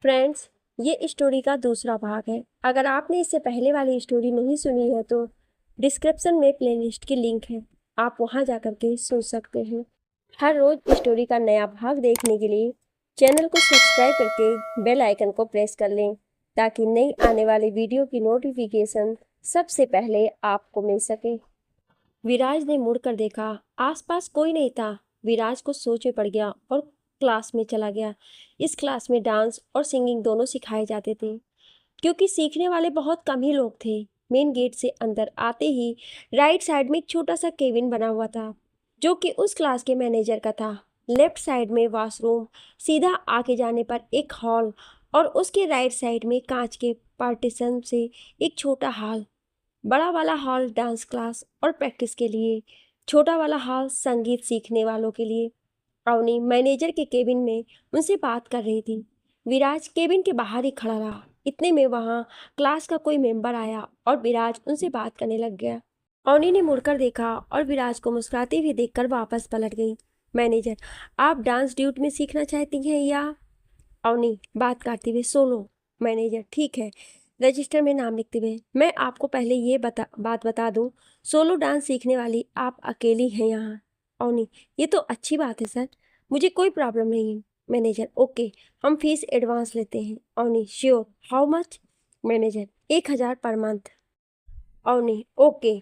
Friends, ये story का दूसरा भाग है। अगर आपने इससे पहले वाली स्टोरी नहीं सुनी है तो डिस्क्रिप्शन में प्लेलिस्ट की लिंक है, आप वहां जाकर के सुन सकते हैं। हर रोज स्टोरी का नया भाग देखने के लिए चैनल को सब्सक्राइब करके बेल आइकन को प्रेस कर लें ताकि नई आने वाली वीडियो की नोटिफिकेशन सबसे पहले आपको मिल सके। विराज ने मुड़कर देखा, आसपास कोई नहीं था। विराज को सोच में पड़ गया और क्लास में चला गया। इस क्लास में डांस और सिंगिंग दोनों सिखाए जाते थे, क्योंकि सीखने वाले बहुत कम ही लोग थे। मेन गेट से अंदर आते ही राइट साइड में एक छोटा सा केबिन बना हुआ था, जो कि उस क्लास के मैनेजर का था। लेफ्ट साइड में वॉशरूम, सीधा आके जाने पर एक हॉल और उसके राइट साइड में कांच के पार्टीशन से एक छोटा हॉल। बड़ा वाला हॉल डांस क्लास और प्रैक्टिस के लिए, छोटा वाला हॉल संगीत सीखने वालों के लिए। अवनी मैनेजर के केबिन में उनसे बात कर रही थी। विराज केबिन के बाहर ही खड़ा रहा। इतने में वहां क्लास का कोई मेंबर आया और विराज उनसे बात करने लग गया। अवनी ने मुड़कर देखा और विराज को मुस्कुराते हुए देखकर वापस पलट गई। मैनेजर, आप डांस ड्यूट में सीखना चाहती हैं या? अवनी बात करते हुए, सोलो। मैनेजर, ठीक है। रजिस्टर में नाम लिखते हुए, मैं आपको पहले ये बात बता दूं, सोलो डांस सीखने वाली आप अकेली हैं यहाँ। अवनी, ये तो अच्छी बात है सर, मुझे कोई प्रॉब्लम नहीं है। मैनेजर, ओके, हम फीस एडवांस लेते हैं। Avni, sure, how much? Manager, 1,000 पर month. Avni, okay.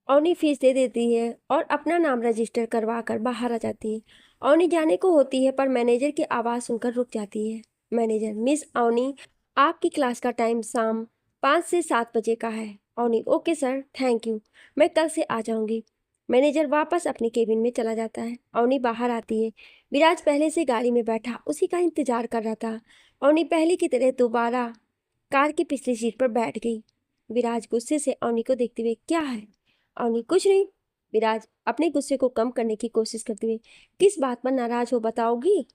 Avni fees दे देती है और अपना नाम रजिस्टर करवा कर बाहर आ जाती है। अवनी जाने को होती है पर मैनेजर की आवाज़ सुनकर रुक जाती है। मैनेजर, मिस अवनी, आपकी क्लास का टाइम शाम 5 से 7 बजे का है। Avni, okay sir, thank you, मैं कल से आ जाऊंगी। मैनेजर वापस अपने केबिन में चला जाता है। अवनी बाहर आती है। विराज पहले से गाड़ी में बैठा उसी का इंतजार कर रहा था। अवनी पहले की तरह दोबारा कार की पिछली सीट पर बैठ गई। विराज गुस्से से अवनी को देखते हुए, क्या है? अवनी, कुछ नहीं। विराज अपने गुस्से को कम करने की कोशिश करते हुए, किस बात पर नाराज हो बताओगी?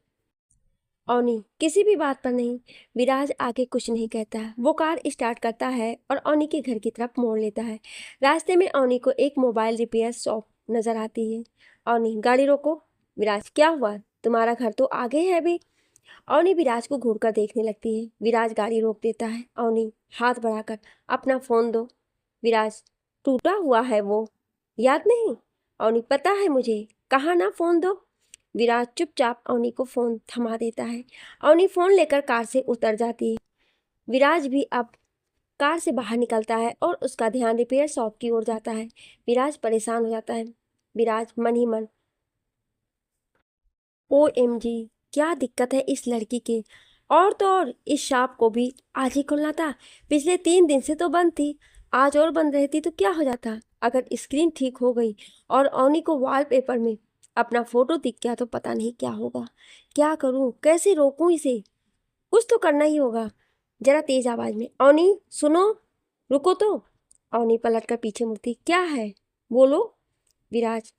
अवनी, किसी भी बात पर नहीं। विराज आगे कुछ नहीं कहता। वो कार स्टार्ट करता है और अवनी के घर की तरफ मोड़ लेता है। रास्ते में अवनी को एक मोबाइल रिपेयर शॉप नजर आती है। अवनी, गाड़ी रोको। विराज, क्या हुआ? तुम्हारा घर तो आगे है अभी। अवनी विराज को घूरकर देखने लगती है। विराज गाड़ी रोक देता है। अवनी हाथ बढ़ाकर, अपना फोन दो। विराज, टूटा हुआ है वो, याद नहीं? अवनी, पता है मुझे, कहा ना फोन दो। विराज चुपचाप अवनी को फोन थमा देता है। अवनी फोन लेकर कार से उतर जाती है। विराज भी अब कार से बाहर निकलता है और उसका ध्यान रिपेयर शॉप की ओर जाता है। विराज परेशान हो जाता है। विराज मन ही मन, OMG, क्या दिक्कत है इस लड़की के। और तो और इस शॉप को भी आज ही खुलना था, पिछले 3 दिन से तो बंद थी। आज और बंद रहती तो क्या हो जाता? अगर स्क्रीन ठीक हो गई और अवनी को वॉलपेपर में अपना फोटो दिख गया तो पता नहीं क्या होगा। क्या करूं, कैसे रोकूं इसे? कुछ तो करना ही होगा। जरा तेज आवाज में, अवनी सुनो, रुको तो। अवनी पलट कर पीछे मुड़ती, क्या है, बोलो। विराज,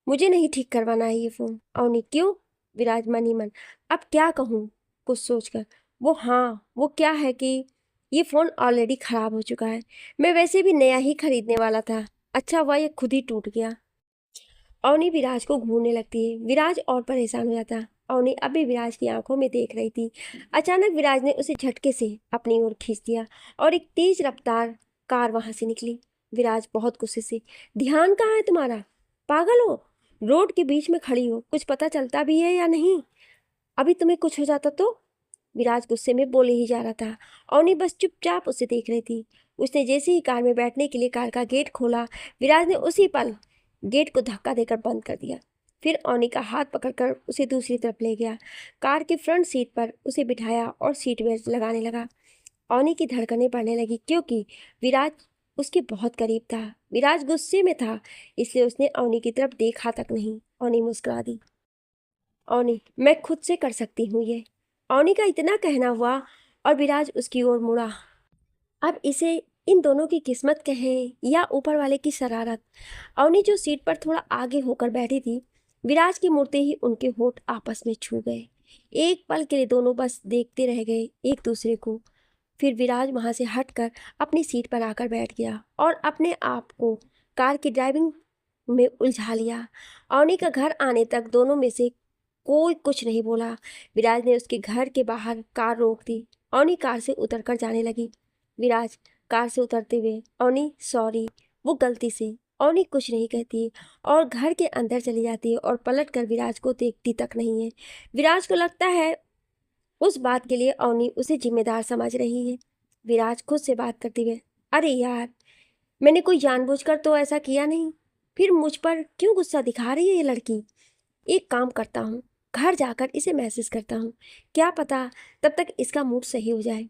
मुझे नहीं ठीक करवाना है ये फोन। अवनी, क्यों? विराज मन ही मन, अब क्या कहूँ कुछ सोचकर, वो क्या है कि ये फोन ऑलरेडी खराब हो चुका है। मैं वैसे भी नया ही खरीदने वाला था, अच्छा हुआ ये खुद ही टूट गया। अवनी विराज को घूरने लगती है। विराज और परेशान हो जाता। अवनी अभी विराज की आंखों में देख रही थी। अचानक विराज ने उसे झटके से अपनी ओर खींच दिया और एक तेज रफ्तार कार वहां से निकली। विराज बहुत गुस्से से, ध्यान कहाँ है तुम्हारा? पागल हो? रोड के बीच में खड़ी हो, कुछ पता चलता भी है या नहीं? अभी तुम्हें कुछ हो जाता तो? विराज गुस्से में बोले ही जा रहा था। अवनी बस चुपचाप उसे देख रही थी। उसने जैसे ही कार में बैठने के लिए कार का गेट खोला, विराज ने उसी पल गेट को धक्का देकर बंद कर दिया। फिर अवनी का हाथ पकड़कर उसे दूसरी तरफ ले गया। कार की फ्रंट सीट पर उसे बिठाया और सीट बेल्ट लगाने लगा। अवनी की धड़कनें बढ़ने लगी, क्योंकि विराज उसके बहुत करीब था। विराज गुस्से में था, इसलिए उसने अवनी की तरफ देखा तक नहीं। अवनी मुस्कुरा दी। अवनी, मैं खुद से कर सकती हूँ ये। अवनी का इतना कहना हुआ और विराज उसकी ओर मुड़ा। अब इसे इन दोनों की किस्मत कहें या ऊपर वाले की शरारत। अवनी जो सीट पर थोड़ा आगे होकर बैठी थी, विराज के मुड़ते ही उनके होठ आपस में छू गए। एक पल के लिए दोनों बस देखते रह गए एक दूसरे को। फिर विराज वहां से हटकर अपनी सीट पर आकर बैठ गया और अपने आप को कार की ड्राइविंग में उलझा लिया। अवनी का घर आने तक दोनों में से कोई कुछ नहीं बोला। विराज ने उसके घर के बाहर कार रोक दी। अवनी कार से उतरकर जाने लगी। विराज कार से उतरते हुए, अवनी सॉरी, वो गलती से। अवनी कुछ नहीं कहती और घर के अंदर चली जाती है और पलट कर विराज को देखती तक नहीं है। विराज को लगता है उस बात के लिए अवनी उसे जिम्मेदार समझ रही है। विराज खुद से बात करते हुए, अरे यार, मैंने कोई जानबूझकर तो ऐसा किया नहीं, फिर मुझ पर क्यों गुस्सा दिखा रही है ये लड़की। एक काम करता हूँ, घर जाकर इसे मैसेज करता हूँ, क्या पता तब तक इसका मूड सही हो जाए।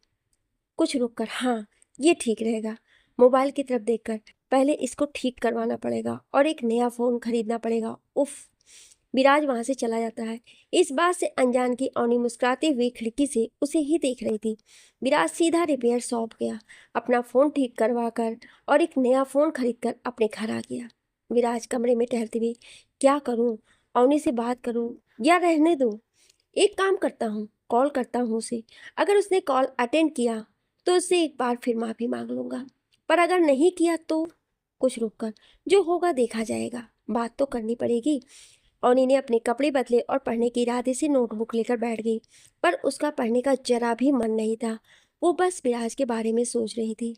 कुछ रुक कर, हाँ ये ठीक रहेगा। मोबाइल की तरफ देखकर, पहले इसको ठीक करवाना पड़ेगा और एक नया फ़ोन खरीदना पड़ेगा। उफ। विराज वहाँ से चला जाता है। इस बात से अनजान की अवनी मुस्कुराती हुई खिड़की से उसे ही देख रही थी। विराज सीधा रिपेयर शॉप गया, अपना फ़ोन ठीक करवा कर और एक नया फ़ोन खरीद कर अपने घर आ गया। विराज कमरे में टहलते हुए, क्या करूँ, अवनी से बात करूँ या रहने दूँ। एक काम करता हूँ, कॉल करता हूँ उसे। अगर उसने कॉल अटेंड किया तो उससे एक बार फिर माफ़ी मांग लूँगा, पर अगर नहीं किया तो। कुछ रुक कर, जो होगा देखा जाएगा, बात तो करनी पड़ेगी। अवनी ने अपने कपड़े बदले और पढ़ने के इरादे से नोटबुक लेकर बैठ गई, पर उसका पढ़ने का जरा भी मन नहीं था। वो बस विराज के बारे में सोच रही थी।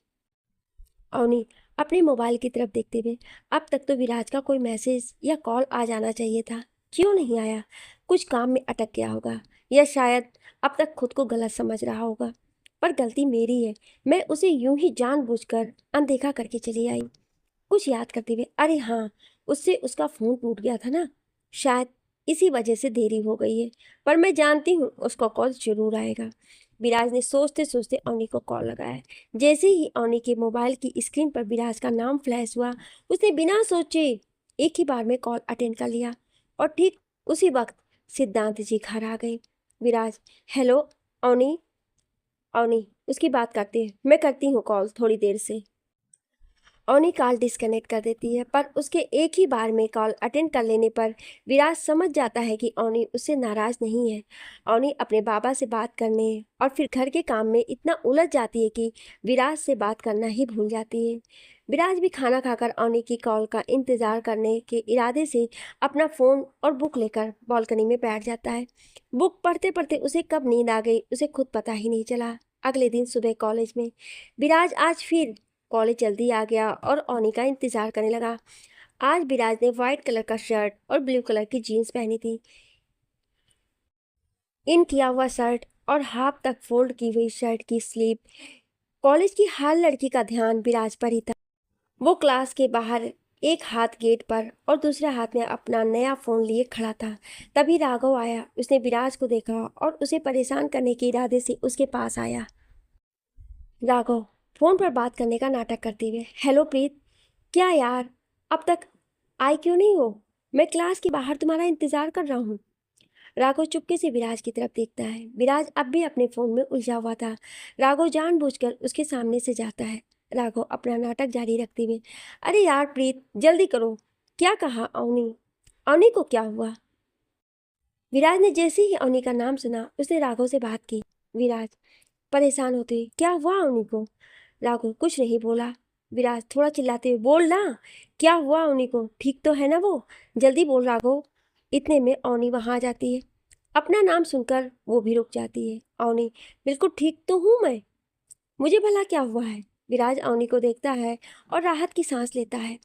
अवनी अपने मोबाइल की तरफ देखते हुए, अब तक तो विराज का कोई मैसेज या कॉल आ जाना चाहिए था, क्यों नहीं आया। कुछ काम में अटक गया होगा या शायद अब तक खुद को गलत समझ रहा होगा। पर गलती मेरी है, मैं उसे यूं ही जानबूझकर अनदेखा करके चली आई। कुछ याद करते हुए, अरे हाँ, उससे उसका फ़ोन टूट गया था ना, शायद इसी वजह से देरी हो गई है, पर मैं जानती हूँ उसका कॉल जरूर आएगा। विराज ने सोचते सोचते अवनी को कॉल लगाया। जैसे ही अवनी के मोबाइल की स्क्रीन पर विराज का नाम फ्लैश हुआ, उसने बिना सोचे एक ही बार में कॉल अटेंड कर लिया और ठीक उसी वक्त सिद्धांत जी घर आ गए। विराज, हेलो अवनी। अवनी उसकी बात करती है, मैं करती हूँ कॉल थोड़ी देर से। अवनी कॉल डिस्कनेक्ट कर देती है, पर उसके एक ही बार में कॉल अटेंड कर लेने पर विराज समझ जाता है कि अवनी उससे नाराज़ नहीं है। अवनी अपने बाबा से बात करने और फिर घर के काम में इतना उलझ जाती है कि विराज से बात करना ही भूल जाती है। विराज भी खाना खाकर अवनी की कॉल का इंतज़ार करने के इरादे से अपना फ़ोन और बुक लेकर बालकनी में बैठ जाता है। बुक पढ़ते पढ़ते उसे कब नींद आ गई उसे खुद पता ही नहीं चला। अगले दिन सुबह कॉलेज में विराज आज फिर कॉलेज जल्दी आ गया और अवनी का इंतज़ार करने लगा। आज विराज ने वाइट कलर का शर्ट और ब्लू कलर की जीन्स पहनी थी। इन किया हुआ शर्ट और हाफ तक फोल्ड की हुई शर्ट की स्लीव। कॉलेज की हर लड़की का ध्यान विराज पर ही था। वो क्लास के बाहर एक हाथ गेट पर और दूसरे हाथ में अपना नया फ़ोन लिए खड़ा था। तभी राघव आया। उसने विराज को देखा और उसे परेशान करने के इरादे से उसके पास आया। राघव फ़ोन पर बात करने का नाटक करते हुए, हेलो प्रीत, क्या यार, अब तक आई क्यों नहीं हो? मैं क्लास के बाहर तुम्हारा इंतज़ार कर रहा हूँ। राघव चुपके से विराज की तरफ देखता है। विराज अब भी अपने फ़ोन में उलझा हुआ था। राघव जानबूझकर उसके सामने से जाता है। राघव अपना नाटक जारी रखते हुए, अरे यार प्रीत, जल्दी करो, क्या कहा अवनी? अवनी को क्या हुआ? विराज ने जैसे ही अवनी का नाम सुना उसने राघव से बात की। विराज परेशान होते, क्या हुआ अवनी को? राघव कुछ नहीं बोला। विराज थोड़ा चिल्लाते हुए, बोल ना, क्या हुआ अवनी को? ठीक तो है ना वो? जल्दी बोल राघव। इतने में अवनी वहाँ आ जाती है। अपना नाम सुनकर वो भी रुक जाती है। अवनी, बिल्कुल ठीक तो हूँ मैं, मुझे भला क्या हुआ है? विराज अवनी को देखता है और राहत की सांस लेता है।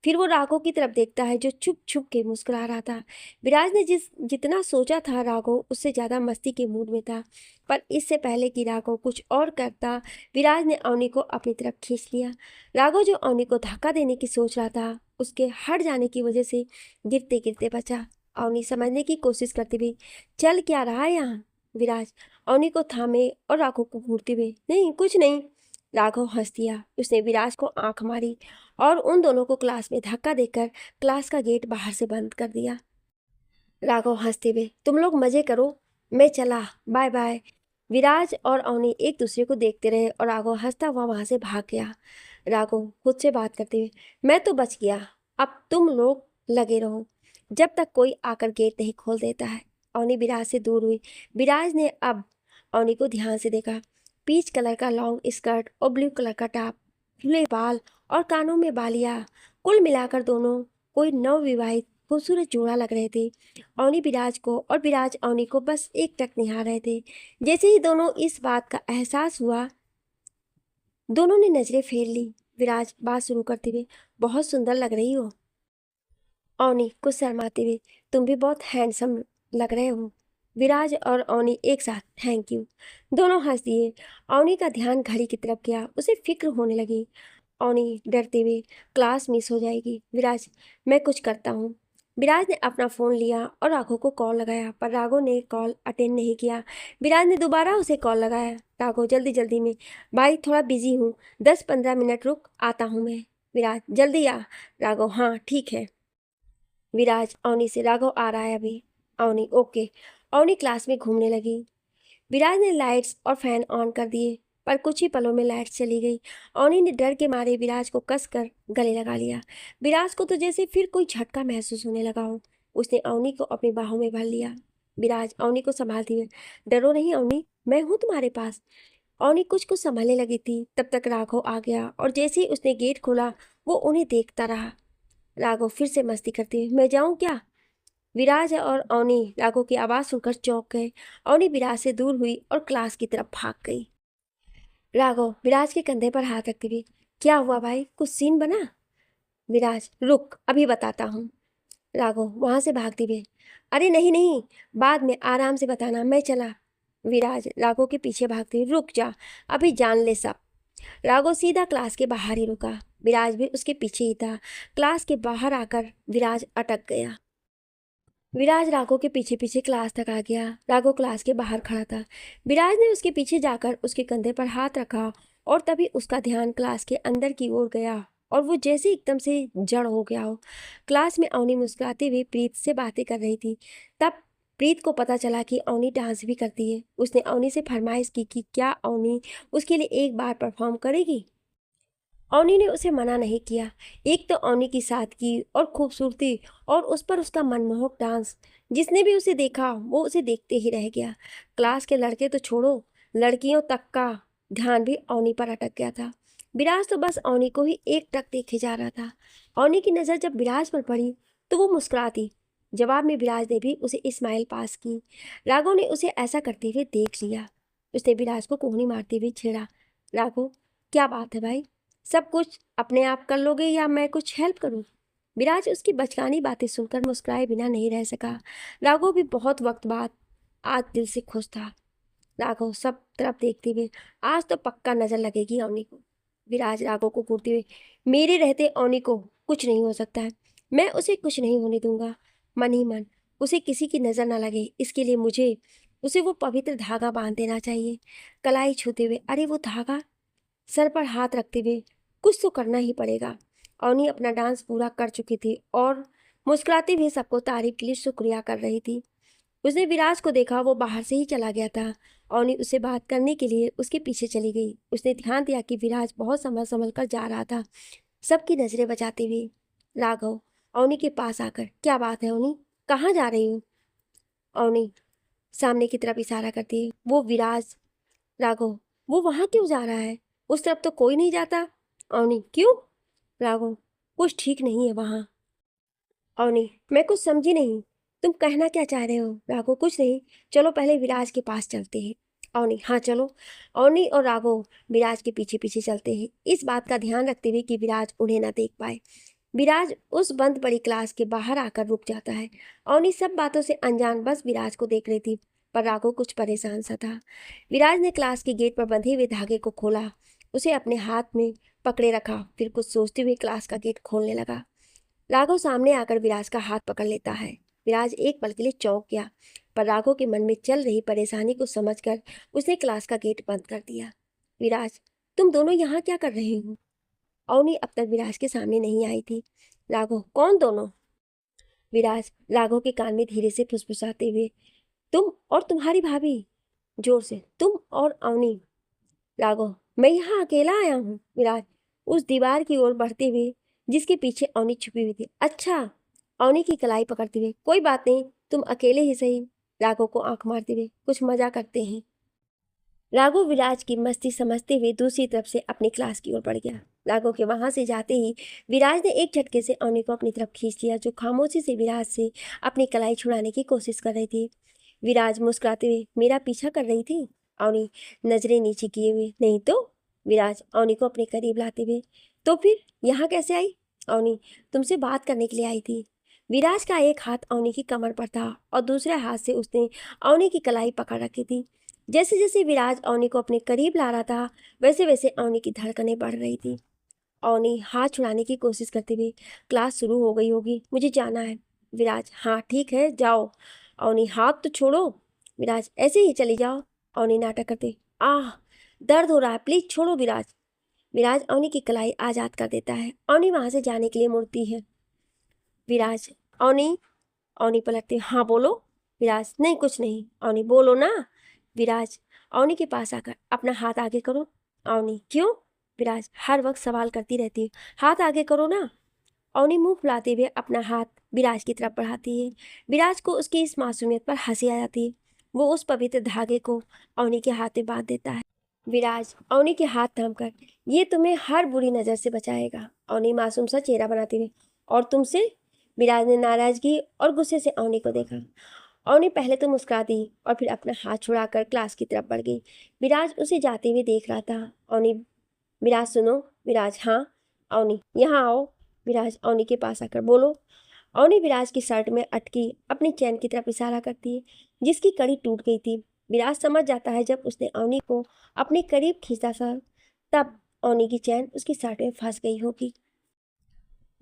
फिर वो राघव की तरफ देखता है जो छुप छुप के मुस्कुरा रहा था। विराज ने जितना सोचा था राघव उससे ज़्यादा मस्ती के मूड में था, पर इससे पहले कि राघव कुछ और करता, विराज ने अवनी को अपनी तरफ खींच लिया। राघव जो अवनी को धक्का देने की सोच रहा था, उसके हट जाने की वजह से गिरते गिरते बचा। अवनी समझने की कोशिश करते हुए, चल क्या रहा है यहाँ? विराज अवनी को थामे और राघव को घूरते हुए, नहीं कुछ नहीं। राघव हंस दिया। उसने विराज को आंख मारी और उन दोनों को क्लास में धक्का देकर क्लास का गेट बाहर से बंद कर दिया। राघव हंसते हुए, तुम लोग मजे करो, मैं चला, बाय बाय। विराज और अवनी एक दूसरे को देखते रहे और राघव हंसता हुआ वहां से भाग गया। राघव खुद से बात करते हुए, मैं तो बच गया, अब तुम लोग लगे रहो जब तक कोई आकर गेट नहीं खोल देता है। अवनी विराज से दूर हुई। विराज ने अब अवनी को ध्यान से देखा। पीच कलर का लॉन्ग स्कर्ट और ब्लू कलर का टॉप, खुले बाल और कानों में बालियाँ, कुल मिलाकर दोनों कोई नवविवाहित खूबसूरत जोड़ा लग रहे थे। अवनी विराज को और विराज अवनी को बस एक टक निहार रहे थे। जैसे ही दोनों इस बात का एहसास हुआ, दोनों ने नजरें फेर ली। विराज बात शुरू करते हुए, बहुत सुंदर लग रही हो। अवनी कुछ शर्माते हुए, तुम भी बहुत हैंडसम लग रहे हो। विराज और अवनी एक साथ थैंक यू दोनों हंस दिए। अवनी का ध्यान घड़ी की तरफ गया, उसे फिक्र होने लगी। अवनी डरते हुए, क्लास मिस हो जाएगी। विराज, मैं कुछ करता हूँ। विराज ने अपना फ़ोन लिया और राघव को कॉल लगाया, पर राघव ने कॉल अटेंड नहीं किया। विराज ने दोबारा उसे कॉल लगाया। राघव जल्दी जल्दी में, भाई थोड़ा बिजी हूँ, 10-15 मिनट रुक आता हूँ मैं। विराज, जल्दी आ। राघव, हाँ ठीक है। विराज अवनी से, राघव आ रहा है अभी। अवनी, ओके। अवनी क्लास में घूमने लगी। विराज ने लाइट्स और फैन ऑन कर दिए, पर कुछ ही पलों में लाइट्स चली गई। अवनी ने डर के मारे विराज को कसकर गले लगा लिया। विराज को तो जैसे फिर कोई झटका महसूस होने लगा हो। उसने अवनी को अपनी बाहों में भर लिया। विराज अवनी को संभालती हुए, डरो नहीं अवनी, मैं हूँ तुम्हारे पास। अवनी कुछ कुछ संभलने लगी थी, तब तक राघव आ गया और जैसे ही उसने गेट खोला, वो उन्हें देखता रहा। राघव फिर से मस्ती करते हुए, मैं जाऊँ क्या? विराज और अवनी राघव की आवाज़ सुनकर चौंक गए। अवनी विराज से दूर हुई और क्लास की तरफ भाग गई। राघव विराज के कंधे पर हाथ रखते हुए, क्या हुआ भाई, कुछ सीन बना? विराज, रुक अभी बताता हूँ। राघव वहां से भागते हुए, अरे नहीं नहीं, बाद में आराम से बताना, मैं चला। विराज राघव के पीछे भागते हुए, रुक जा, अभी जान ले सब। राघव सीधा क्लास के बाहर ही रुका। विराज भी उसके पीछे ही था। क्लास के बाहर आकर विराज अटक गया। विराज राघव के पीछे पीछे क्लास तक आ गया। राघव क्लास के बाहर खड़ा था। विराज ने उसके पीछे जाकर उसके कंधे पर हाथ रखा और तभी उसका ध्यान क्लास के अंदर की ओर गया और वो जैसे एकदम से जड़ हो गया हो। क्लास में अवनी मुस्कुराते हुए प्रीत से बातें कर रही थी। तब प्रीत को पता चला कि अवनी डांस भी करती है। उसने अवनी से फरमाइश की कि क्या अवनी उसके लिए एक बार परफॉर्म करेगी। अवनी ने उसे मना नहीं किया। एक तो अवनी की सादगी और खूबसूरती और उस पर उसका मनमोहक डांस, जिसने भी उसे देखा वो उसे देखते ही रह गया। क्लास के लड़के तो छोड़ो, लड़कियों तक का ध्यान भी अवनी पर अटक गया था। विराज तो बस अवनी को ही एक टक देखे जा रहा था। अवनी की नज़र जब विराज पर पड़ी तो वो मुस्कुराती। जवाब में विराज ने भी उसे स्माइल पास की। राघव ने उसे ऐसा करते हुए देख लिया। उसने विराज को कोहनी मारते हुए छेड़ा, राघव क्या बात है भाई, सब कुछ अपने आप कर लोगे या मैं कुछ हेल्प करूं? विराज उसकी बचकानी बातें सुनकर मुस्कुराए बिना नहीं रह सका। राघव भी बहुत वक्त बाद आज दिल से खुश था। राघव सब तरफ देखते हुए, आज तो पक्का नजर लगेगी अवनी को। विराज राघव को घूरते हुए, मेरे रहते अवनी को कुछ नहीं हो सकता है, मैं उसे कुछ नहीं होने दूंगा। मन ही मन उसे किसी की नजर ना लगे, इसके लिए मुझे उसे वो पवित्र धागा बांध देना चाहिए। कलाई छूते हुए, अरे वो धागा? सर पर हाथ रखते हुए, कुछ तो करना ही पड़ेगा। अवनी अपना डांस पूरा कर चुकी थी और मुस्कुराते हुए सबको तारीफ के लिए शुक्रिया कर रही थी। उसने विराज को देखा, वो बाहर से ही चला गया था। अवनी उससे बात करने के लिए उसके पीछे चली गई। उसने ध्यान दिया कि विराज बहुत संभल संभल कर जा रहा था, सबकी नजरें बचाते हुए। राघव अवनी के पास आकर, क्या बात है अवनी, कहाँ जा रही हूँ? अवनी सामने की तरफ इशारा करती है, वो विराज। राघव, वो वहाँ क्यों जा रहा है? उस तरफ तो कोई नहीं जाता। अवनी, क्यों? राघव, कुछ ठीक नहीं है वहाँ। अवनी, मैं कुछ समझी नहीं, तुम कहना क्या चाह रहे हो? राघव, कुछ नहीं, चलो पहले विराज के पास चलते हैं। अवनी, हाँ चलो। अवनी और राघव विराज के पीछे पीछे चलते हैं, इस बात का ध्यान रखते हुए कि विराज उन्हें ना देख पाए। विराज उस बंद पड़ी क्लास के बाहर आकर रुक जाता है। अवनी सब बातों से अनजान बस विराज को देख रही थी, पर राघव कुछ परेशान सा था। विराज ने क्लास के गेट पर बंधे हुए धागे को खोला, उसे अपने हाथ में पकड़े रखा, फिर कुछ सोचते हुए क्लास का गेट खोलने लगा। राघव सामने आकर विराज का हाथ पकड़ लेता है। विराज एक पल के लिए चौंक गया, पर राघव के मन में चल रही परेशानी को समझकर उसने क्लास का गेट बंद कर दिया। विराज, तुम दोनों यहाँ क्या कर रहे हो? अवनी अब तक विराज के सामने नहीं आई थी। राघव, कौन दोनों? विराज राघव के कान में धीरे से फुसफुसाते हुए, तुम और तुम्हारी भाभी। जोर से, तुम और अवनी। राघव, मैं यहाँ अकेला आया हूँ। विराज उस दीवार की ओर बढ़ते हुए जिसके पीछे अवनी छुपी हुई थी, अच्छा। अवनी की कलाई पकड़ते हुए, कोई बात नहीं, तुम अकेले ही सही। राघव को आंख मारते हुए, कुछ मजा करते हैं। राघव विराज की मस्ती समझते हुए दूसरी तरफ से अपनी क्लास की ओर बढ़ गया। राघव के वहां से जाते ही विराज ने एक झटके से अवनी को अपनी तरफ खींच लिया, जो खामोशी से विराज से अपनी कलाई छुड़ाने की कोशिश कर रही थी। विराज मुस्कुराते हुए, मेरा पीछा कर रही थी? अवनी नजरें नीचे किए हुए, नहीं तो। विराज अवनी को अपने करीब लाते हुए, तो फिर यहाँ कैसे आई? अवनी, तुमसे बात करने के लिए आई थी। विराज का एक हाथ अवनी की कमर पर था और दूसरे हाथ से उसने अवनी की कलाई पकड़ रखी थी। जैसे जैसे विराज अवनी को अपने करीब ला रहा था, वैसे वैसे अवनी की धड़कनें बढ़ रही थी। अवनी हाथ छुड़ाने की कोशिश करते हुए, क्लास शुरू हो गई होगी, मुझे जाना है। विराज, हाँ ठीक है, जाओ। अवनी, हाथ तो छोड़ो। विराज, ऐसे ही चली जाओ। अवनी नाटक करते, आह दर्द हो रहा है, प्लीज छोड़ो विराज। विराज अवनी की कलाई आजाद कर देता है। अवनी वहां से जाने के लिए मुड़ती है। विराज, अवनी। अवनी पलटते, हाँ बोलो। विराज, नहीं कुछ नहीं। अवनी, बोलो ना। विराज अवनी के पास आकर अपना हाथ आगे करो। अवनी, क्यों? विराज, हर वक्त सवाल करती रहती है, हाथ आगे करो ना। अवनी मुंह फुलाते हुए अपना हाथ विराज की तरफ बढ़ाती है। विराज को उसकी इस मासूमियत पर हंसी आ जाती है। वो उस पवित्र धागे को अवनी के हाथ में बांध देता है। विराज अवनी के हाथ थामकर, ये तुम्हें हर बुरी नजर से बचाएगा। अवनी मासूम सा चेहरा बनाते हुए, और तुमसे? विराज ने नाराजगी और गुस्से से अवनी को देखा। अवनी पहले तो मुस्कुरा दी और फिर अपना हाथ छुड़ाकर क्लास की तरफ बढ़ गई। विराज उसे जाते हुए देख रहा था। अवनी, विराज सुनो। विराज, हाँ। अवनी, यहाँ आओ। विराज अवनी के पास आकर, बोलो। अवनी विराज की शर्ट में अटकी अपनी चैन की तरफ इशारा करती है, जिसकी कड़ी टूट गई थी। विराज समझ जाता है जब उसने अवनी को अपने करीब खींचा था, तब अवनी की चैन उसकी शर्ट में फंस गई होगी।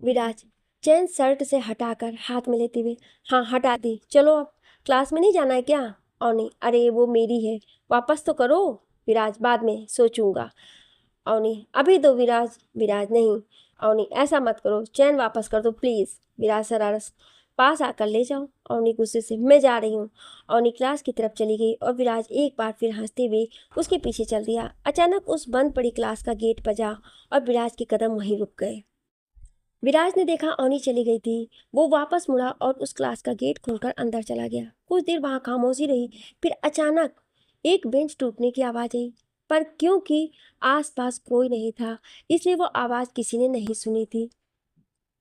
विराज चैन शर्ट से हटाकर हाथ में लेते हुए, हाँ हटा दी, चलो अब। क्लास में नहीं जाना है क्या? अवनी, अरे वो मेरी है, वापस तो करो। विराज, बाद में सोचूंगा। अवनी, अभी दो विराज। विराज, नहीं। अवनी, ऐसा मत करो, चैन वापस कर दो प्लीज। विराज शरारत, पास आकर ले जाओ। अवनी गुस्से से, मैं जा रही हूँ। अवनी क्लास की तरफ चली गई और विराज एक बार फिर हंसते हुए उसके पीछे चल दिया। अचानक उस बंद पड़ी क्लास का गेट बजा और विराज के कदम वहीं रुक गए। विराज ने देखा अवनी चली गई थी। वो वापस मुड़ा और उस क्लास का गेट खोलकर अंदर चला गया। कुछ देर वहां खामोशी रही, फिर अचानक एक बेंच टूटने की आवाज आई, पर क्योंकि आसपास कोई नहीं था, इसलिए वो आवाज किसी ने नहीं सुनी थी।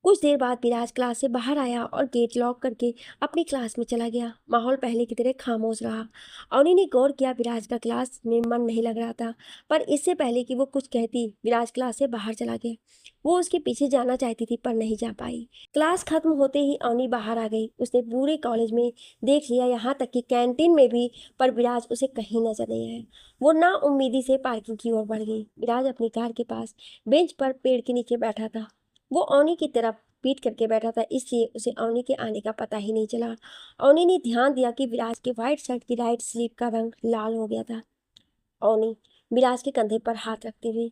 कुछ देर बाद विराज क्लास से बाहर आया और गेट लॉक करके अपनी क्लास में चला गया। माहौल पहले की तरह खामोश रहा। अवनी ने गौर किया, विराज का क्लास में मन नहीं लग रहा था, पर इससे पहले कि वो कुछ कहती, विराज क्लास से बाहर चला गया। वो उसके पीछे जाना चाहती थी पर नहीं जा पाई। क्लास खत्म होते ही अवनी बाहर आ गई। उसने पूरे कॉलेज में देख लिया, यहाँ तक कि कैंटीन में भी, पर विराज उसे कहीं नजर नहीं आया। वो ना उम्मीदी से पार्किंग की ओर बढ़ गई। विराज अपनी कार के पास बेंच पर पेड़ के नीचे बैठा था। वो अवनी की तरफ पीट करके बैठा था, इसलिए उसे अवनी के आने का पता ही नहीं चला। अवनी ने ध्यान दिया कि विराज के व्हाइट शर्ट की राइट स्लीव का रंग लाल हो गया था। अवनी विराज के कंधे पर हाथ रखते हुए,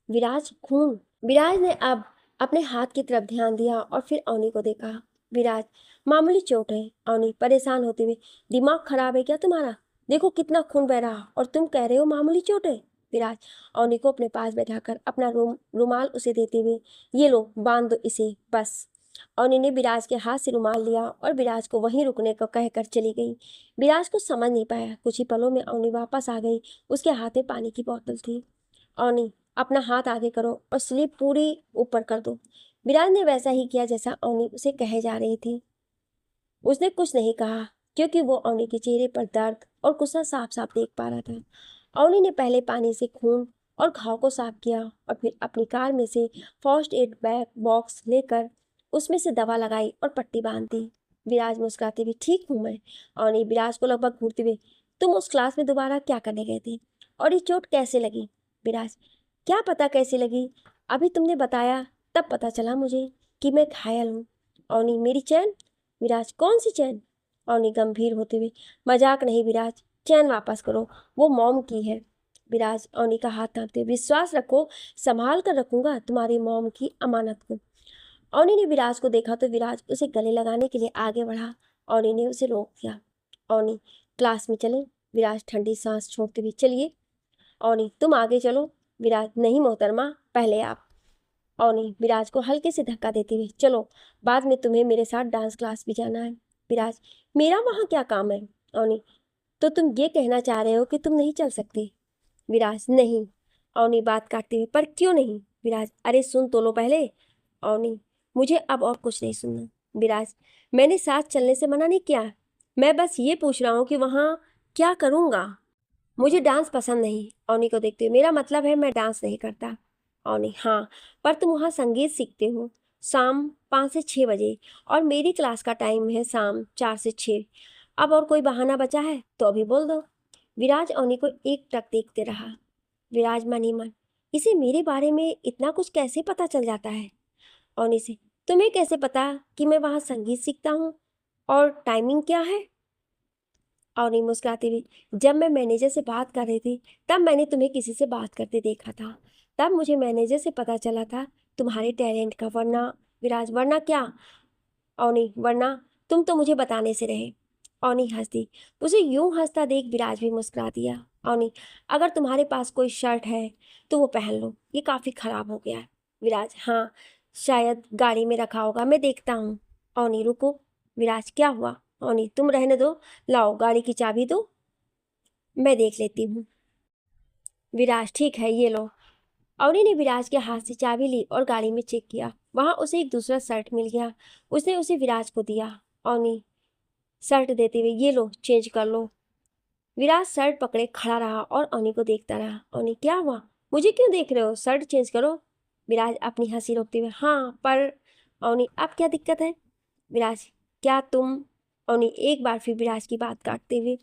विराज, खून। विराज ने अब अपने हाथ की तरफ ध्यान दिया और फिर अवनी को देखा। विराज, मामूली चोट है। अवनी परेशान होते हुए, दिमाग खराब है क्या तुम्हारा? देखो कितना खून बह रहा और तुम कह रहे हो मामूली चोट है। विराज अवनी को अपने पास बैठाकर अपना रुमाल उसे देते हुए, ये लो बांध दो इसे बस। अवनी ने विराज के हाथ से रुमाल लिया और विराज को वहीं रुकने को कहकर चली गई। विराज को समझ नहीं पाया। कुछ ही पलों में अवनी वापस आ गई। उसके हाथ में पानी की बोतल थी। अवनी, अपना हाथ आगे करो और स्लीव पूरी ऊपर कर दो। विराज ने वैसा ही किया जैसा अवनी उसे कहे जा रही थी। उसने कुछ नहीं कहा, क्योंकि वो अवनी के चेहरे पर दर्द और गुस्सा साफ साफ देख पा रहा था। अवनी ने पहले पानी से खून और घाव को साफ किया और फिर अपनी कार में से फर्स्ट एड बैग बॉक्स लेकर उसमें से दवा लगाई और पट्टी बांध दी। विराज मुस्कुराते हुए, ठीक हूँ मैं। अवनी विराज को लगभग घूरते हुए, तुम उस क्लास में दोबारा क्या करने गए थे और ये चोट कैसे लगी? विराज, क्या पता कैसी लगी, अभी तुमने बताया तब पता चला मुझे कि मैं घायल हूँ। अवनी, मेरी चैन? विराज, कौन सी चैन? अवनी गंभीर होते हुए, मजाक नहीं विराज, चैन वापस करो, वो मॉम की है। विराज अवनी का हाथ थामते, विश्वास रखो, संभाल कर रखूंगा तुम्हारी मॉम की अमानत को। अवनी ने विराज को देखा तो विराज उसे गले लगाने के लिए आगे बढ़ा। अवनी ने उसे रोक दिया। अवनी, क्लास में चले। विराज ठंडी सांस छोड़ते हुए, चलिए। अवनी, तुम आगे चलो। विराज, नहीं मोहतरमा, पहले आप। अवनी विराज को हल्के से धक्का देते हुए, चलो, बाद में तुम्हें मेरे साथ डांस क्लास भी जाना है। विराज, मेरा वहाँ क्या काम है? अवनी, तो तुम ये कहना चाह रहे हो कि तुम नहीं चल सकती? विराज नहीं। अवनी बात काटते हुए, पर क्यों नहीं? विराज, अरे सुन तो लो पहले। अवनी, मुझे अब और कुछ नहीं सुनना। विराज, मैंने साथ चलने से मना नहीं किया, मैं बस ये पूछ रहा हूँ कि वहाँ क्या करूँगा। मुझे डांस पसंद नहीं। अवनी को देखते हुए, मेरा मतलब है मैं डांस नहीं करता। अवनी, हाँ, पर तुम वहाँ संगीत सीखते हो शाम 5 से 6 बजे, और मेरी क्लास का टाइम है शाम 4 से 6। अब और कोई बहाना बचा है तो अभी बोल दो। विराज अवनी को एक टक देखते रहा। विराज मन ही मन, इसे मेरे बारे में इतना कुछ कैसे पता चल जाता है? अवनी से, तुम्हें कैसे पता कि मैं वहाँ संगीत सीखता हूँ और टाइमिंग क्या है? अवनी मुस्कुराती हुई, जब मैं मैनेजर से बात कर रही थी तब मैंने तुम्हें किसी से बात करते देखा था, तब मुझे मैनेजर से पता चला था तुम्हारे टैलेंट का। वरना विराज, वरना क्या? अवनी, वरना तुम तो मुझे बताने से रहे। अवनी हंसती। उसे यूं हंसता देख विराज भी मुस्कुरा दिया। अवनी, अगर तुम्हारे पास कोई शर्ट है तो वो पहन लो, ये काफ़ी ख़राब हो गया है। विराज, हाँ, शायद गाड़ी में रखा होगा, मैं देखता हूँ। अवनी, रुको। विराज, क्या हुआ? अवनी, तुम रहने दो, लाओ गाड़ी की चाबी दो, मैं देख लेती हूँ। विराज, ठीक है, ये लो। अवनी ने विराज के हाथ से चाबी ली और गाड़ी में चेक किया। वहां उसे एक दूसरा शर्ट मिल गया। उसने उसे विराज को दिया। अवनी शर्ट देते हुए, ये लो, चेंज कर लो। विराज शर्ट पकड़े खड़ा रहा और अवनी को देखता रहा। अवनी, क्या हुआ? मुझे क्यों देख रहे हो? शर्ट चेंज करो। विराज अपनी हंसी रोकते हुए, हाँ, पर अवनी, अब क्या दिक्कत है? विराज, क्या तुम? अवनी एक बार फिर विराज की बात काटते हुए,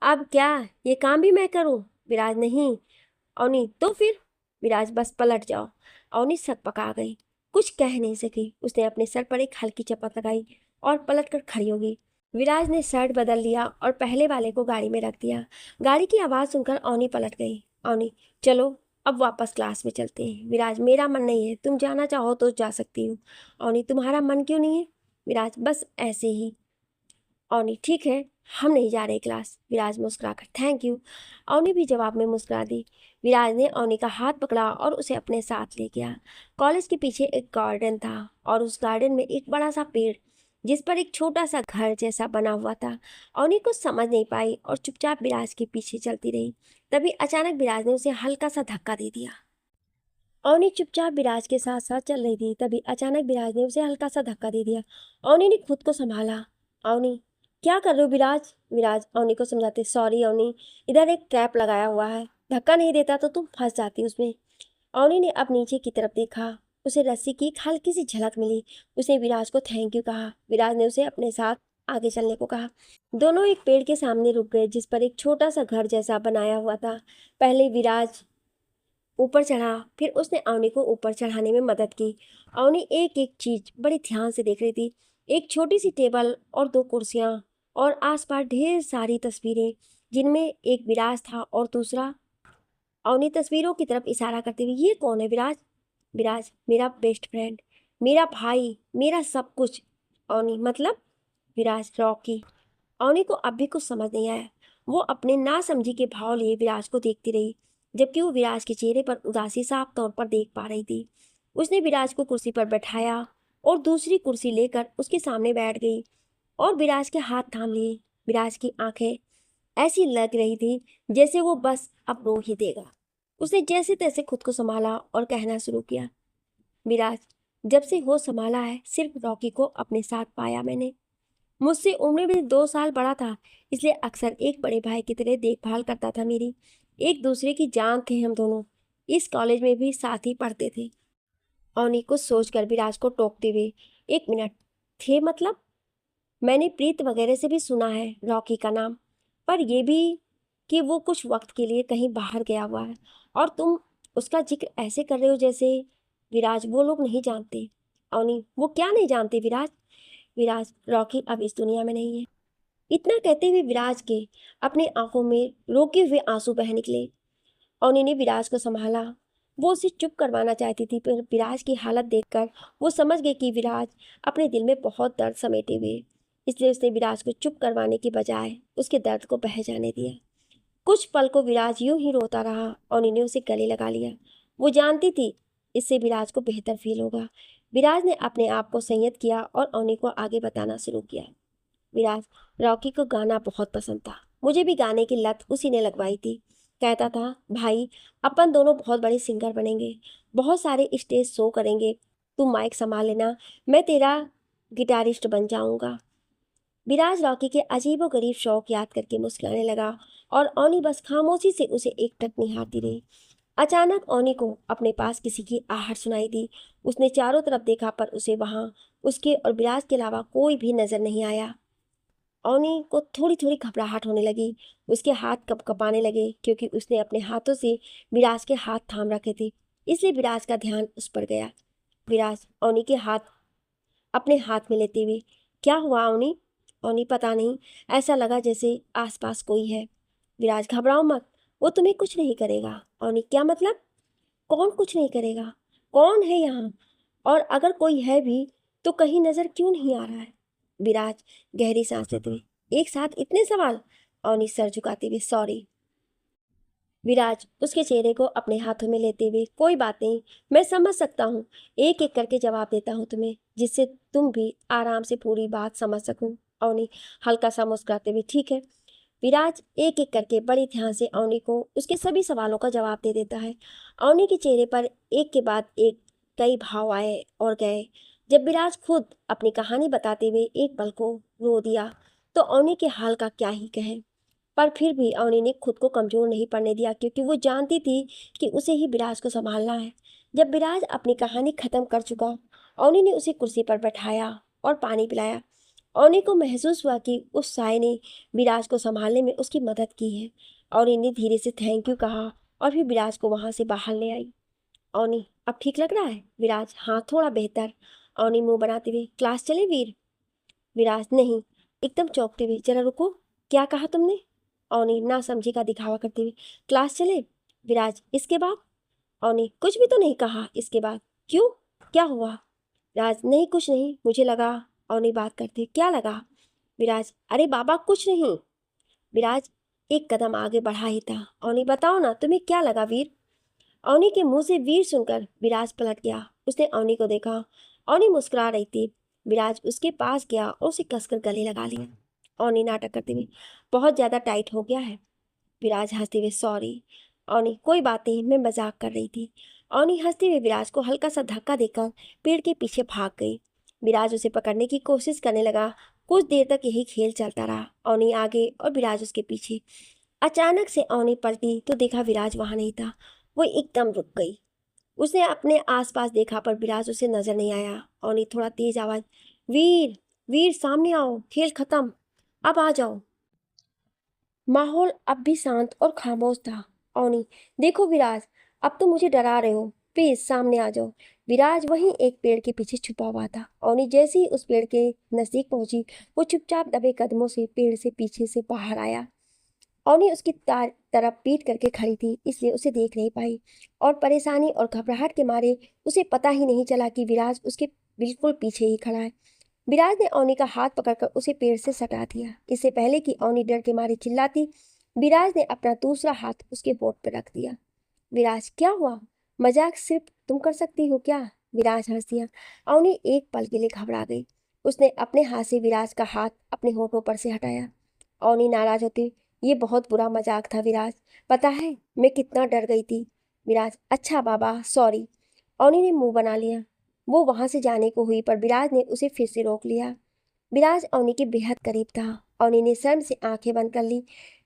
अब क्या ये काम भी मैं करूं? विराज, नहीं। अवनी, तो फिर? विराज, बस पलट जाओ। अवनी सक पका गई, कुछ कह नहीं सकी। उसने अपने सर पर एक हल्की चपत लगाई और पलट कर खड़ी हो गई। विराज ने शर्ट बदल लिया और पहले वाले को गाड़ी में रख दिया। गाड़ी की आवाज़ सुनकर अवनी पलट गई। अवनी, चलो अब वापस क्लास में चलते हैं। विराज, मेरा मन नहीं है, तुम जाना चाहो तो जा सकती हो। अवनी, तुम्हारा मन क्यों नहीं है? विराज, बस ऐसे ही। अवनी, ठीक है, हम नहीं जा रहे क्लास। विराज मुस्कुराकर, थैंक यू। अवनी भी जवाब में मुस्कुरा दी। विराज ने अवनी का हाथ पकड़ा और उसे अपने साथ ले गया। कॉलेज के पीछे एक गार्डन था और उस गार्डन में एक बड़ा सा पेड़ जिस पर एक छोटा सा घर जैसा बना हुआ था। अवनी कुछ समझ नहीं पाई और चुपचाप विराज के पीछे चलती रही। तभी अचानक विराज ने उसे हल्का सा धक्का दे दिया। अवनी चुपचाप विराज के साथ साथ चल रही थी। तभी अचानक विराज ने उसे हल्का सा धक्का दे दिया। अवनी ने खुद को संभाला। अवनी, क्या कर रहे हो विराज? विराज अवनी को समझाते, सॉरी अवनी, इधर एक ट्रैप लगाया हुआ है, धक्का नहीं देता तो तुम फंस जाती उसमें। अवनी ने अब नीचे की तरफ देखा। उसे रस्सी की एक हल्की सी झलक मिली। उसने विराज को थैंक यू कहा। विराज ने उसे अपने साथ आगे चलने को कहा। दोनों एक पेड़ के सामने रुक गए जिस पर एक छोटा सा घर जैसा बनाया हुआ था। पहले विराज ऊपर चढ़ा, फिर उसने अवनी को ऊपर चढ़ाने में मदद की। अवनी एक एक चीज बड़ी ध्यान से देख रही थी। एक छोटी सी टेबल और 2 कुर्सियां और आसपास ढेर सारी तस्वीरें जिनमें एक विराज था और दूसरा। अवनी तस्वीरों की तरफ इशारा करते हुए, ये कौन है विराज? विराज, मेरा बेस्ट फ्रेंड, मेरा भाई, मेरा सब कुछ। अवनी, मतलब? विराज, रॉकी। अवनी को अब भी कुछ समझ नहीं आया। वो अपने नासमझी के भाव लिए विराज को देखती रही, जबकि वो विराज के चेहरे पर उदासी साफ तौर पर देख पा रही थी। उसने विराज को कुर्सी पर बैठाया और दूसरी कुर्सी लेकर उसके सामने बैठ गई और विराज के हाथ थाम लिए। विराज की आंखें ऐसी लग रही थी जैसे वो बस अब रो ही देगा। उसने जैसे तैसे खुद को संभाला और कहना शुरू किया, विराज, जब से होश संभाला है सिर्फ रॉकी को अपने साथ पाया मैंने। मुझसे उम्र में 2 साल बड़ा था, इसलिए अक्सर एक बड़े भाई की तरह देखभाल करता था मेरी। एक दूसरे की जान थे हम दोनों। इस कॉलेज में भी साथ ही पढ़ते थे। अवनी कुछ सोचकर विराज को टोकते हुए, एक मिनट, थे मतलब? मैंने प्रीत वगैरह से भी सुना है रॉकी का नाम, पर यह भी कि वो कुछ वक्त के लिए कहीं बाहर गया हुआ है, और तुम उसका जिक्र ऐसे कर रहे हो जैसे। विराज, वो लोग नहीं जानते। अवनी, वो क्या नहीं जानते विराज? विराज, रॉकी अब इस दुनिया में नहीं है। इतना कहते हुए विराज के अपनी आंखों में रोके हुए आंसू बह निकले। अवनी ने विराज को संभाला। वो उसे चुप करवाना चाहती थी, पर विराज की हालत देखकर वो समझ गई कि विराज अपने दिल में बहुत दर्द समेटे हुए। इसलिए उसने विराज को चुप करवाने की बजाय उसके दर्द को बह जाने दिया। कुछ पल को विराज यूं ही रोता रहा। अवनी ने उसे गले लगा लिया। वो जानती थी इससे विराज को बेहतर फील होगा। विराज ने अपने आप को संयत किया और अवनी को आगे बताना शुरू किया। विराज, रॉकी को गाना बहुत पसंद था, मुझे भी गाने की लत उसी ने लगवाई थी। कहता था, भाई अपन दोनों बहुत बड़े सिंगर बनेंगे, बहुत सारे स्टेज शो करेंगे, तू माइक संभाल लेना, मैं तेरा गिटारिस्ट बन जाऊंगा। विराज रॉकी के अजीबोगरीब शौक याद करके मुस्कुराने लगा और ओनी बस खामोशी से उसे एकटक निहारती रही। अचानक ओनी को अपने पास किसी की आहट सुनाई दी। उसने चारों तरफ देखा पर उसे वहां उसके और विराज के अलावा कोई भी नजर नहीं आया। ओनी को थोड़ी थोड़ी घबराहट होने लगी। उसके हाथ कपकपाने लगे क्योंकि उसने अपने हाथों से विराज के हाथ थाम रखे थे, इसलिए विराज का ध्यान उस पर गया। विराज ओनी के हाथ अपने हाथ में लेते हुए, क्या हुआ ओनी? ओनी, पता नहीं, ऐसा लगा जैसे आसपास कोई है। विराज, घबराओ मत, वो तुम्हें कुछ नहीं करेगा। ओनी, क्या मतलब? कौन कुछ नहीं करेगा? कौन है यहाँ? और अगर कोई है भी तो कहीं नजर क्यों नहीं आ रहा है? विराज गहरी सांस लेते हुए, एक साथ इतने सवाल? ओनी सर झुकाते हुए, सॉरी। विराज उसके चेहरे को अपने हाथों में लेते हुए, कोई बात नहीं, मैं समझ सकता हूँ, एक एक करके जवाब देता हूँ तुम्हें, जिससे तुम भी आराम से पूरी बात समझ सको। अवनी हल्का सा मुस्कुराते हुए, ठीक है। विराज एक एक करके बड़े ध्यान से अवनी को उसके सभी सवालों का जवाब दे देता है। अवनी के चेहरे पर एक के बाद एक कई भाव आए और गए। जब विराज खुद अपनी कहानी बताते हुए एक पल को रो दिया तो अवनी के हाल का क्या ही कहे। पर फिर भी अवनी ने खुद को कमजोर नहीं पड़ने दिया क्योंकि वो जानती थी कि उसे ही विराज को संभालना है। जब विराज अपनी कहानी खत्म कर चुका, अवनी ने उसे कुर्सी पर बैठाया और पानी पिलाया। अवनी को महसूस हुआ कि उस साय ने विराज को संभालने में उसकी मदद की है। अवनी ने धीरे से थैंक यू कहा और फिर विराज को वहां से बाहर ले आई। अवनी, अब ठीक लग रहा है? विराज, हाँ थोड़ा बेहतर। अवनी मुंह बनाते हुए, क्लास चले वीर? विराज, नहीं, एकदम चौंकते हुए, जरा रुको, क्या कहा तुमने? अवनी ना समझी का दिखावा करते हुए, क्लास चले? विराज, इसके बाद? अवनी, कुछ भी तो नहीं कहा इसके बाद। क्यों, क्या हुआ? विराज, नहीं कुछ नहीं, मुझे लगा। अवनी बात करते, क्या लगा? विराज, अरे बाबा कुछ नहीं। विराज एक कदम आगे बढ़ा ही था। अवनी, बताओ ना, तुम्हें क्या लगा वीर? अवनी के मुंह से वीर सुनकर विराज पलट गया। उसने अवनी को देखा। अवनी मुस्कुरा रही थी। विराज उसके पास गया और उसे कसकर गले लगा लिया। अवनी नाटक करते हुए, बहुत ज्यादा टाइट हो गया है। विराज हंसते हुए, सॉरी। अवनी, कोई बात नहीं, मैं मजाक कर रही थी। अवनी हंसते हुए विराज को हल्का सा धक्का देकर पेड़ के पीछे भाग गई। विराज उसे पकड़ने की कोशिश करने लगा। कुछ देर तक यही खेल चलता रहा, अवनी आगे और विराज उसके पीछे। अचानक से अवनी पलटी तो देखा विराज वहां नहीं था। वो एकदम रुक गई। उसने अपने आसपास देखा पर विराज उसे नजर नहीं आया। अवनी थोड़ा तेज आवाज, वीर, वीर सामने आओ, खेल खत्म, अब आ जाओ। माहौल अब भी शांत और खामोश था। अवनी, देखो विराज, अब तो मुझे डरा रहे हो, प्लीज सामने आ जाओ। विराज वहीं एक पेड़ के पीछे छुपा हुआ था। अवनी जैसे ही उस पेड़ के नजदीक पहुंची, वो चुपचाप दबे कदमों से पेड़ से पीछे से बाहर आया। अवनी उसकी तरफ पीट करके खड़ी थी, इसलिए उसे देख नहीं पाई और परेशानी और घबराहट के मारे उसे पता ही नहीं चला कि विराज उसके बिल्कुल पीछे ही खड़ा है। विराज ने अवनी का हाथ पकड़कर उसे पेड़ से सटा दिया। इससे पहले कि अवनी डर के मारे चिल्लाती, विराज ने अपना दूसरा हाथ उसके होठ पर रख दिया। विराज, क्या हुआ? मजाक सिर्फ तुम कर सकती हो क्या? विराज हंस दिया। अवनी एक पल के लिए घबरा गई। उसने अपने हाथ से विराज का हाथ अपने होठों पर से हटाया। अवनी नाराज होती, ये बहुत बुरा मजाक था विराज, पता है मैं कितना डर गई थी। विराज, अच्छा बाबा, सॉरी। अवनी ने मुंह बना लिया। वो वहां से जाने को हुई पर विराज ने उसे फिर से रोक लिया। विराज अवनी के बेहद करीब था। अवनी ने शर्म से आंखें बंद कर ली।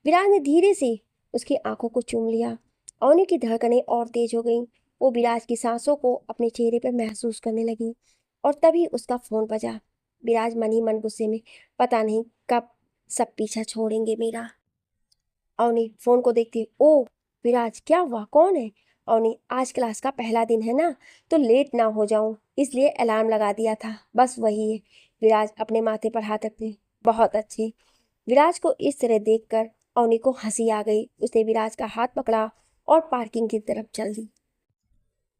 विराज ने धीरे से उसकी आंखों को चूम लिया। अवनी की धड़कनें और तेज हो गईं। वो विराज की सांसों को अपने चेहरे पर महसूस करने लगी और तभी उसका फोन बजा। विराज मन ही मन गुस्से में, पता नहीं कब सब पीछा छोड़ेंगे मेरा। अवनी फोन को देखती, ओ विराज, क्या हुआ, कौन है? अवनी, आज क्लास का पहला दिन है ना, तो लेट ना हो जाऊं इसलिए अलार्म लगा दिया था, बस वही है। विराज अपने माथे पर हाथ रखते, बहुत अच्छे। विराज को इस तरह देखकर अवनी को हंसी आ गई। उसने विराज का हाथ पकड़ा और पार्किंग की तरफ चल दी।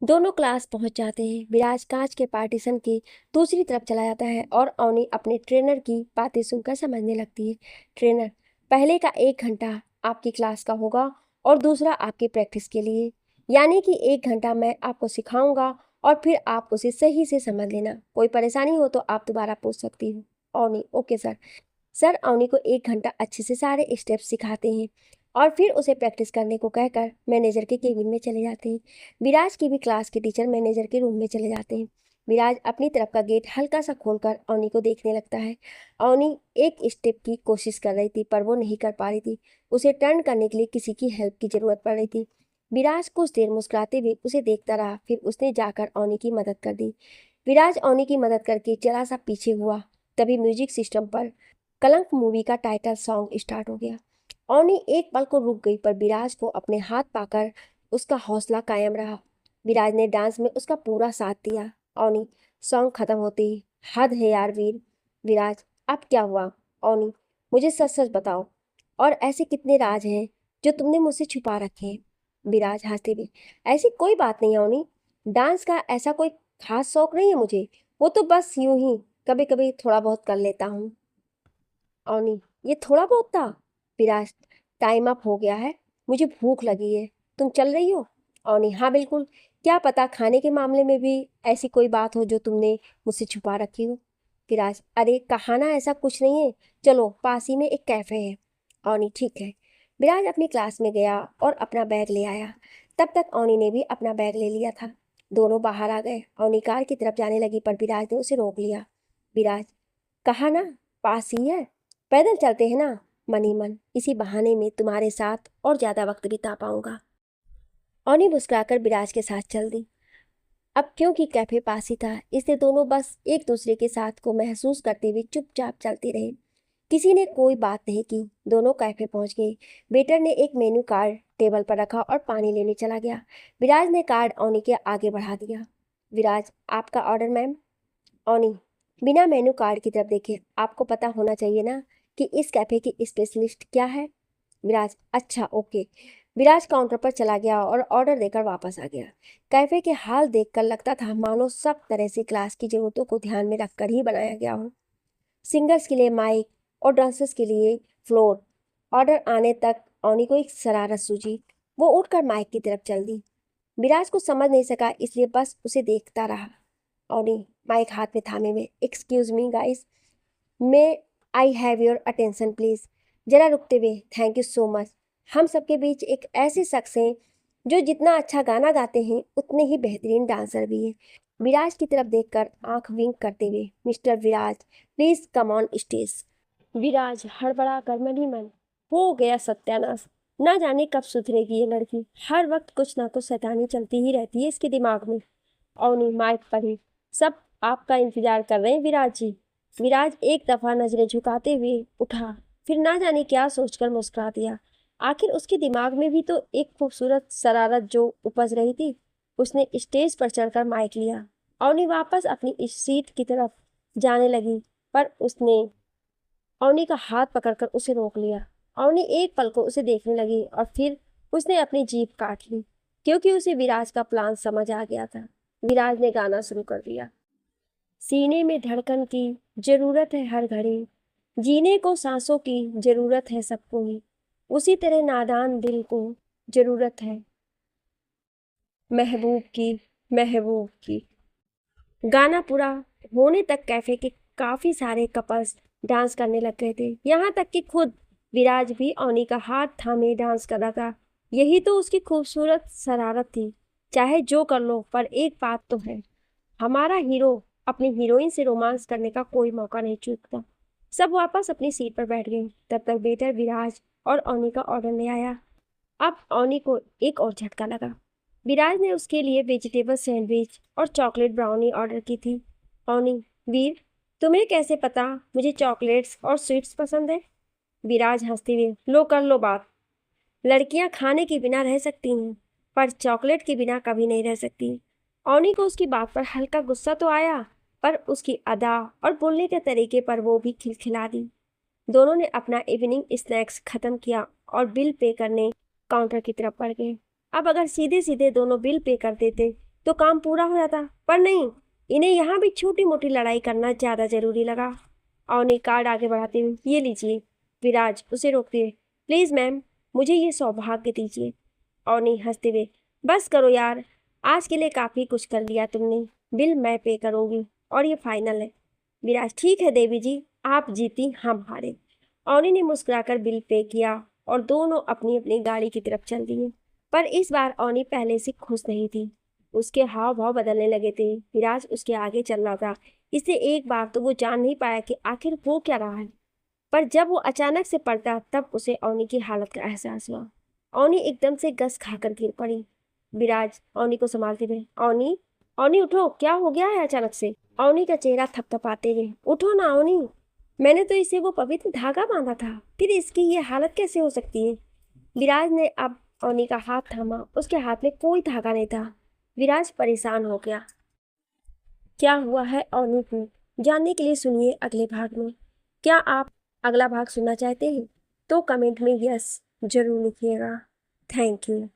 दोनों क्लास पहुंच जाते हैं। विराज कांच के पार्टीशन की दूसरी तरफ चला जाता है और अवनी अपने ट्रेनर की बातें सुनकर समझने लगती है। ट्रेनर, पहले का 1 घंटा आपकी क्लास का होगा और दूसरा आपकी प्रैक्टिस के लिए, यानी कि 1 घंटा मैं आपको सिखाऊंगा और फिर आप उसे सही से समझ लेना। कोई परेशानी हो तो आप दोबारा पूछ सकती हो। Avni, okay sir. Sir Avni को 1 घंटा अच्छे से सारे स्टेप्स सिखाते हैं। और फिर उसे प्रैक्टिस करने को कहकर मैनेजर के केबिन में चले जाते हैं। विराज की भी क्लास के टीचर मैनेजर के रूम में चले जाते हैं। विराज अपनी तरफ का गेट हल्का सा खोलकर अवनी को देखने लगता है। अवनी एक स्टेप की कोशिश कर रही थी पर वो नहीं कर पा रही थी। उसे टर्न करने के लिए किसी की हेल्प की जरूरत पड़ रही थी। विराज कुछ देर मुस्कुराते हुए उसे देखता रहा, फिर उसने जाकर अवनी की मदद कर दी। विराज अवनी की मदद करके जरा सा पीछे हुआ, तभी म्यूजिक सिस्टम पर कलंक मूवी का टाइटल सॉन्ग स्टार्ट हो गया। अवनी एक पल को रुक गई पर विराज को अपने हाथ पाकर उसका हौसला कायम रहा। विराज ने डांस में उसका पूरा साथ दिया। अवनी, सॉन्ग खत्म होते ही, हद है यार वीर। विराज, अब क्या हुआ? अवनी, मुझे सच सच बताओ, और ऐसे कितने राज हैं जो तुमने मुझसे छुपा रखे हैं? विराज हंसते हुए, ऐसी कोई बात नहीं है अवनी, डांस का ऐसा कोई खास शौक नहीं है मुझे, वो तो बस यूं ही कभी कभी थोड़ा बहुत कर लेता हूँ। अवनी, ये थोड़ा बहुत था? विराज, टाइम अप हो गया है, मुझे भूख लगी है, तुम चल रही हो? अवनी, हाँ बिल्कुल, क्या पता खाने के मामले में भी ऐसी कोई बात हो जो तुमने मुझसे छुपा रखी हो। विराज, अरे कहा ना ऐसा कुछ नहीं है, चलो पास ही में एक कैफ़े है। अवनी, ठीक है। विराज अपनी क्लास में गया और अपना बैग ले आया। तब तक अवनी ने भी अपना बैग ले लिया था। दोनों बाहर आ गए। अवनी कार की तरफ जाने लगी पर विराज ने उसे रोक लिया। विराज, कहा ना पास ही है, पैदल चलते हैं ना, मन ही मन, इसी बहाने में तुम्हारे साथ और ज़्यादा वक्त बिता पाऊंगा। अवनी मुस्कुराकर विराज के साथ चल दी। अब क्योंकि कैफे पास ही था, इसलिए दोनों बस एक दूसरे के साथ को महसूस करते हुए चुपचाप चलते रहे। किसी ने कोई बात नहीं की। दोनों कैफे पहुंच गए। वेटर ने एक मेन्यू कार्ड टेबल पर रखा और पानी लेने चला गया। विराज ने कार्ड अवनी के आगे बढ़ा दिया। विराज, आपका ऑर्डर मैम। अवनी, बिना मेन्यू कार्ड की तरफ देखे, आपको पता होना चाहिए ना कि इस कैफे की स्पेशलिस्ट क्या है। विराज, अच्छा ओके। विराज काउंटर पर चला गया और ऑर्डर देकर वापस आ गया। कैफे के हाल देखकर लगता था मानो सब तरह से क्लास की जरूरतों को ध्यान में रखकर ही बनाया गया हो। सिंगर्स के लिए माइक और डांसर्स के लिए फ्लोर। ऑर्डर आने तक अवनी को एक शरारत सूझी। वो उठकर माइक की तरफ चल दी। विराज को समझ नहीं सका, इसलिए बस उसे देखता रहा। अवनी माइक हाथ में थामे हुए, excuse me guys, may I have your attention please. जरा रुकते हुए, थैंक यू सो मच। हम सबके बीच एक ऐसे शख्स हैं जो जितना अच्छा गाना गाते हैं उतने ही बेहतरीन डांसर भी हैं। विराज की तरफ देखकर आंख विंक करते हुए, mister Viraj please come on stage. Viraj हड़बड़ा कर मन ही मन, हो गया सत्यानाश, ना जाने कब सुधरेगी ये लड़की, हर वक्त कुछ ना कुछ शैतानी चलती ही रहती है इसके दिमाग में। अवनी माइक पर ही, सब आपका इंतजार कर रहे हैं विराज जी। विराज एक दफा नजरें झुकाते हुए उठा, फिर ना जाने क्या सोचकर मुस्कुरा दिया। आखिर उसके दिमाग में भी तो एक खूबसूरत शरारत जो उपज रही थी। उसने स्टेज पर चढ़कर माइक लिया। अवनी वापस अपनी इस सीट की तरफ जाने लगी पर उसने अवनी का हाथ पकड़कर उसे रोक लिया। अवनी एक पल को उसे देखने लगी और फिर उसने अपनी जीभ काट ली, क्योंकि उसे विराज का प्लान समझ आ गया था। विराज ने गाना शुरू कर दिया। सीने में धड़कन की जरूरत है हर घड़ी, जीने को सांसों की जरूरत है सबको ही, उसी तरह नादान दिल को जरूरत है महबूब की, महबूब की। गाना पूरा होने तक कैफे के काफी सारे कपल्स डांस करने लग गए थे, यहाँ तक कि खुद विराज भी अवनी का हाथ थामे डांस कर रहा था। यही तो उसकी खूबसूरत शरारत थी। चाहे जो कर लो, पर एक बात तो है, हमारा हीरो अपनी हीरोइन से रोमांस करने का कोई मौका नहीं चूकता। सब वापस अपनी सीट पर बैठ गए। तब तक वेटर विराज और अवनी का ऑर्डर ले आया। अब अवनी को एक और झटका लगा। विराज ने उसके लिए वेजिटेबल सैंडविच और चॉकलेट ब्राउनी ऑर्डर की थी। अवनी, वीर, तुम्हें कैसे पता मुझे चॉकलेट्स और स्वीट्स पसंद है? विराज हंसते हुए, लो कर लो बात। लड़कियां खाने के बिना रह सकती हैं, पर चॉकलेट के बिना कभी नहीं रह सकती। अवनी को उसकी बात पर हल्का गुस्सा तो आया, पर उसकी अदा और बोलने के तरीके पर वो भी खिलखिला दी। दोनों ने अपना इवनिंग स्नैक्स खत्म किया और बिल पे करने काउंटर की तरफ बढ़ गए। अब अगर सीधे सीधे दोनों बिल पे कर देते तो काम पूरा हो जाता, पर नहीं, इन्हें यहाँ भी छोटी मोटी लड़ाई करना ज़्यादा जरूरी लगा। अवनी कार्ड आगे बढ़ाते हुए, ये लीजिए। विराज उसे रोकते हुए, प्लीज़ मैम, मुझे ये सौभाग्य दीजिए। अवनी हंसते हुए, बस करो यार, आज के लिए काफ़ी कुछ कर लिया तुमने, बिल मैं पे करूँगी और ये फाइनल है। विराज, ठीक है देवी जी, आप जीती हम हारे। अवनी ने मुस्कुराकर बिल पे किया और दोनों अपनी अपनी गाड़ी की तरफ चल दिए। पर इस बार अवनी पहले से खुश नहीं थी। उसके हाव भाव बदलने लगे थे। विराज उसके आगे चल रहा था, इसलिए एक बार तो वो जान नहीं पाया कि आखिर हो क्या रहा है। पर जब वो अचानक से पलटा तब उसे अवनी की हालत का एहसास हुआ। अवनी एकदम से गस खाकर गिर पड़ी। विराज अवनी को संभालते हुए, अवनी, अवनी उठो, क्या हो गया है अचानक से? अवनी का चेहरा थपथपाते हुए, उठो ना अवनी, मैंने तो इसे वो पवित्र धागा बांधा था, फिर इसकी ये हालत कैसे हो सकती है? विराज ने अब अवनी का हाथ थामा। उसके हाथ में कोई धागा नहीं था। विराज परेशान हो गया। क्या हुआ है अवनी को जानने के लिए सुनिए अगले भाग में। क्या आप अगला भाग सुनना चाहते हैं तो कमेंट में यस जरूर लिखिएगा। Thank you.